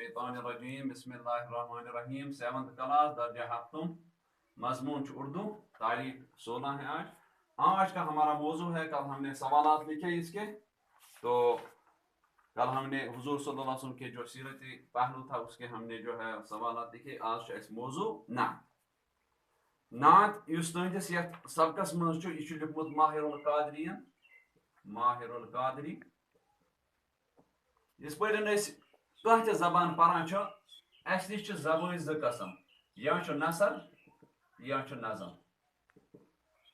मिनश्शैतानिर्रजीम बिस्मिल्लाहिर्रहमानिर्रहीम 7th class दर्जा हफ्तम मजमून उर्दू तारीख 16 है आज का हमारा मौजू है। कल हमने सवालात लिखे इसके, तो कल हमने हुजूर सल्लल्लाहु अलैहि वसल्लम के जो सीरती पहलू था उसके हमने जो है सवालात लिखे। आज मौजू नात तुंदिस सबकस मज लिखमुत माहिरुल कादरियन माहिरुल कादरी। इस पे जबान पान अस नश जबान ज कस्म, या नसर या नज़म,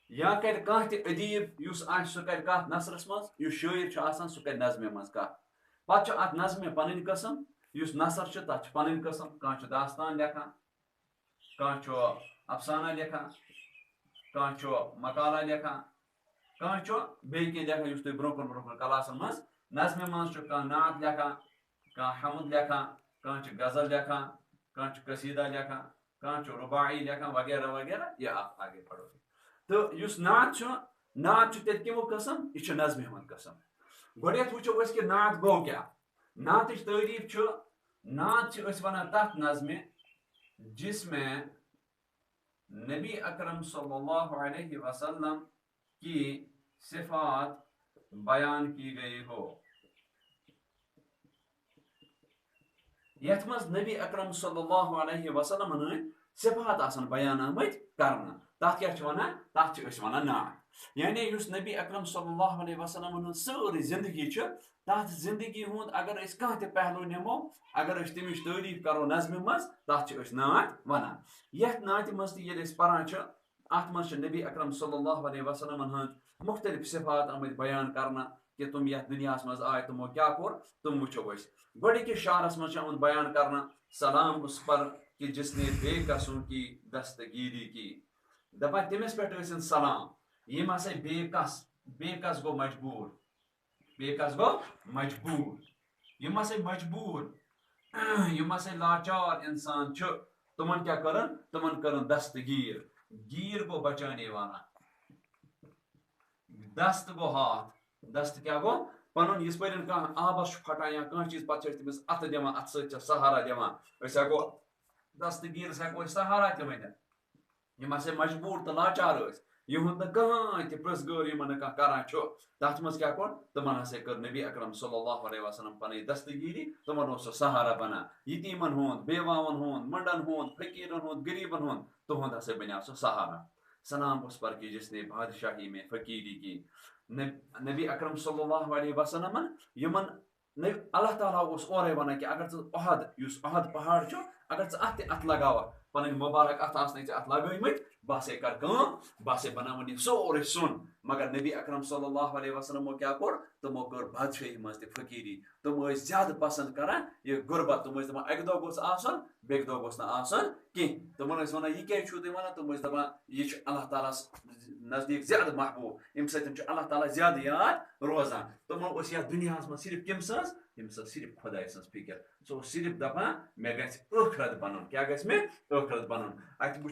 या कर अदीब सह कर कत नसरस मज, शायर सह कर नज़मे मज कत। पे अत नज़मे पन कस्म, नसर तथ पन कस्म। कह दास्तान लेखान, कह अफसाना लेखान, कह मकाला लेखान, कह बे लेखान तुम ब्रोकन ब्रोकन क्लासन मज। नज़मे मज कह नात लेखान, कह हमद लेखान, कह गजल लेखान, कह कसीदा लेखान, कह रुबाई लेखान वगैरह वगैरह। यह आप आगे पढ़ो। तो नात तेल कमो कस्म, यह नज़मे हंद कस्म। गोत वो कि नात गो क्या। नात तारीफ नात वन तथ नज़मे जिसमें नबी अकरम सल्लल्लाहु अलैहि वसल्लम की सिफात बयान की गई हो। यथ मज नबी अकरम सल्लल्लाहु अलैहि वसल्लम सिफात आसन बयान आमत करना, तथ क्या वनान, तथ वनान नात। यानी नबी अकरम सल्लल्लाहु अलैहि वसल्लम सारी जिंदगी तथ जिंदगी हुंद अगर कह पहलू नमो, अगर तमिच तारीफ करो नज़मे मज, तथ नात वनान। यथ नात मज पान अत मज नबी अकरम सल्लल्लाहु अलैहि वसल्लम मुख्तलिफ सिफात आमत बयान करना कि तुम यथ दुनिया मज आए तुमो क्या कोर, तुम वो गोड़िक शारस मज बयान करना सलाम उस पर कि जिसने बेकसों की दस्तगीरी की। दपान तमिस पे सलाम, यम हसा बेकस, बेकस गो मजबूर, बेकस गो मजबूर, यम हसा मजबूर, यम हसा लाचार इंसान तुमन क्या कर, तुमन कर दस्तगीर। गीर गो बचाने वाला, दस्त गो हाथ, दस्त क्या गो पन इस पे आबस फटान या कह चीज पे तमिस अत दिवान, अत सहारा दिवान, हेको दस्तगीर हेको सहारा तह वन। यम हसा मजबूर तो लाचार युंद कहां प्रसगर यमन करान तथ मज क्या कोर, तमन हसा कर नबी अकरम सल्लल्लाहु अलैहि वसल्लम पन दस्तगीरी, तमन सहारा बना। यतीमन हुंद, बेवावन हुंद, मंडन हुंद, फकीरन हुंद, गरीबन हुंद, तुहद हसा बना सहारा। सलाम उस पर कि जिसने बादशाही में फकीरी की। नबी अकरम सल्लल्लाहु अलैहि वसल्लम यमन अल्लाह ताला और वन कि अगर अहद पहाड़ अगर अत लगाव पन मुबारक अत अत लगमत, बह कर बह बनावन यह सोरे सुन। मगर नबी अकरम सल्लल्लाहु अलैहि वसल्लम क्या कोर, तमो कर बादशाही मज फकीरी। तुम ज्यादा पसंद करान यह गुरबत, तुम दपान अक दह गोस आसन, बेक दह गोस कह। तुमन वन यह क्या वन, तुम दपान यह अल्लाह ताला नजदीक ज्यादा महबूब, अम सत अल्लाह ताला ज्यादा याद रोजान। तुमो या दुनिया में सिर्फ कम सम सिर्फ खुदाई सज फिक्र। सो सिर्फ दपान मे गखरत बन, क्या ग मे खरत बन। अत वो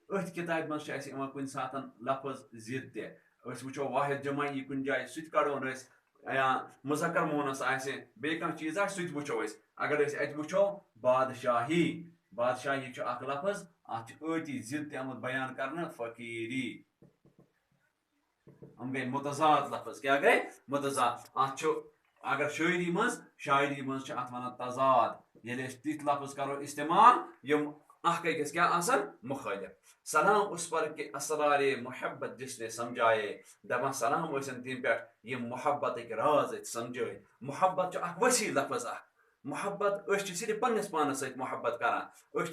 अथ किताब मज कुन सात लफज जिद वो वाहिद जमाई कुन जाए सह कड़ोन, या मुजक्कर मोनस बे चीज वो। अगर अत वो बादशाही, बादशाही लफज अत अति जिद तमुत बयान कर फकीरी। हम गए मुतजाद लफज, क्या गए मुतजाद। अत अगर शायरी मज अत वन तजाद, ये तिथ लफज करो इस्तेमाल यम अकिस क्या मुखालिफ। सलाम उस पर के असरारे मोहब्बत जिसने समझाए, दपा सलाम तम पे ये मोहब्बत राज समझे। मोहब्बत वसी लफज, मोहब्बत सिर्फ पन्नस पानस सत मोहब्बत करान,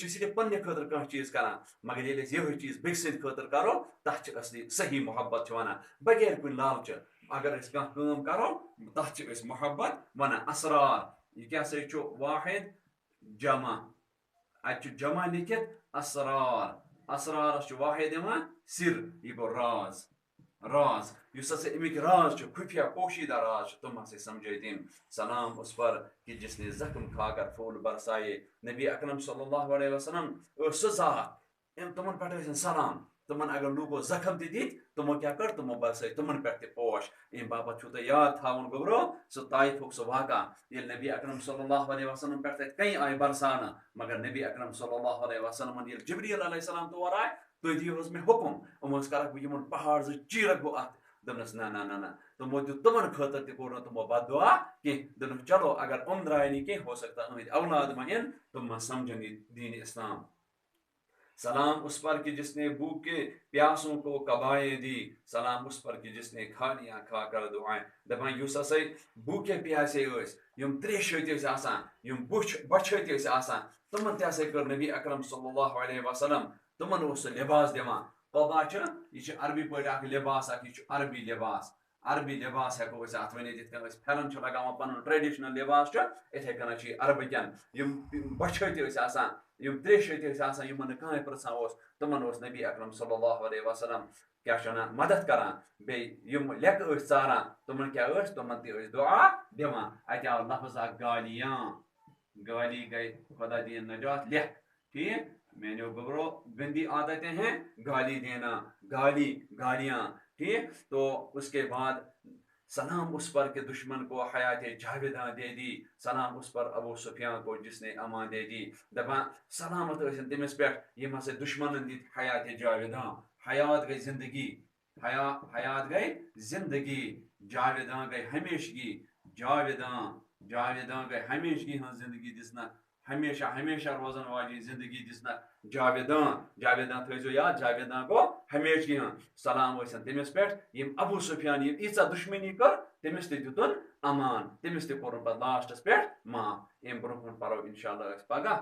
सिर्फ पन्ने खतर कह चीज करान। मगर ये यह चीज बेक सद खतर करो तथ असली सही मोहब्बत वन, बगैर कुन लालच। अगर कह करो तथ मोहब्बत वन। असरार यह क्या वाहिद जमा, अत जमा लिखित असरार, असरारस वाहिद सिर, यह गो राज। राज अमिक राज खुफिया पोशीदा राज, तुम हसे समझे तम। सलाम उस पर कि जिसने जख्म खाकर फूल बरसाए। नबी अकरम सल्लल्लाहु अलैहि वसल्लम सह जात तुमन पे सलाम, तमन अगर लूको जख्म दी तमो क्या कर तमो बरसै तमन पे पोश अम बापत छो तो याद थावन गोबरो सो ताइफुक सो वाका ये नबी अकरम सल्लल्लाहु अलैहि वसल्लम पे कई आय बरसाना मगर नबी अकरम सल्लल्लाहु अलैहि वसल्लम ये जिब्रील अलैहिस्सलाम तोर आय तो दियोस में हुकुम उमस करक यमन पहाड़ ज चीरक बो अत दनस ना ना ना ना तमो दि तमन खतर त कोर तमो बददुआ कि दन चलो अगर द्राय नी के हो सकता औलाद में इन तुम समझनी दीन इस्लाम। सलाम उस पर कि जिसने भूखे प्यासों को कबाए दी, सलाम उस पर कि जिसने खानियां खाकर दुआएं दपान युस हसा भूखे प्यासे यम त्रेश यम बछत तमन तसा कर नबी अकरम सल्लल्लाहु अलैहि वसल्लम तमन लिबास दिवान कबा यह अरबी पे लिबास यह अरबी लिबास हेको अत वन फेरन लगान पन ट्रेडिशनल लिबास इथे कन अरबकन बछत यम त्रेश यमन कह पृछान तमन नबी अकरम सल्लल्लाहु अलैहि वसल्लम क्या मदद करान बे यम लेक चारान तमन क्या तमन दुआ दिवान अत आव लफ्ज गालियां गाली गई खुदा दीन नजात लेख ठीक मैंने गोबरो गंदी आदतें हैं गाली देना गाली गालियां ठीक तो उसके बाद सलाम उस पर के दुश्मन को हयात जावेदा दे दी, सलाम उस पर अबू सुफियान को जिसने अमान दे दी दपा सलामत तमिस पे यम हसा दुश्मन दी हयात जावेदा हयात गई जिंदगी हयात गई जिंदगी जावेदा गई हमेशगी जावेदा जावेदा गई हमेशगी हज जिंदगी दिसना हमेशा हमेशा रोजन वाली जिंदगी दिसना जावेदा थो याद जावेदा गो हमेशगी सलाम तमिस पे यम अबू सुफियान ईचा दुश्मनी कर तमिस तुन अमान तमिस कोर लास्टस पे माफ अम ब्रोह परो इंशाअल्लाह पगह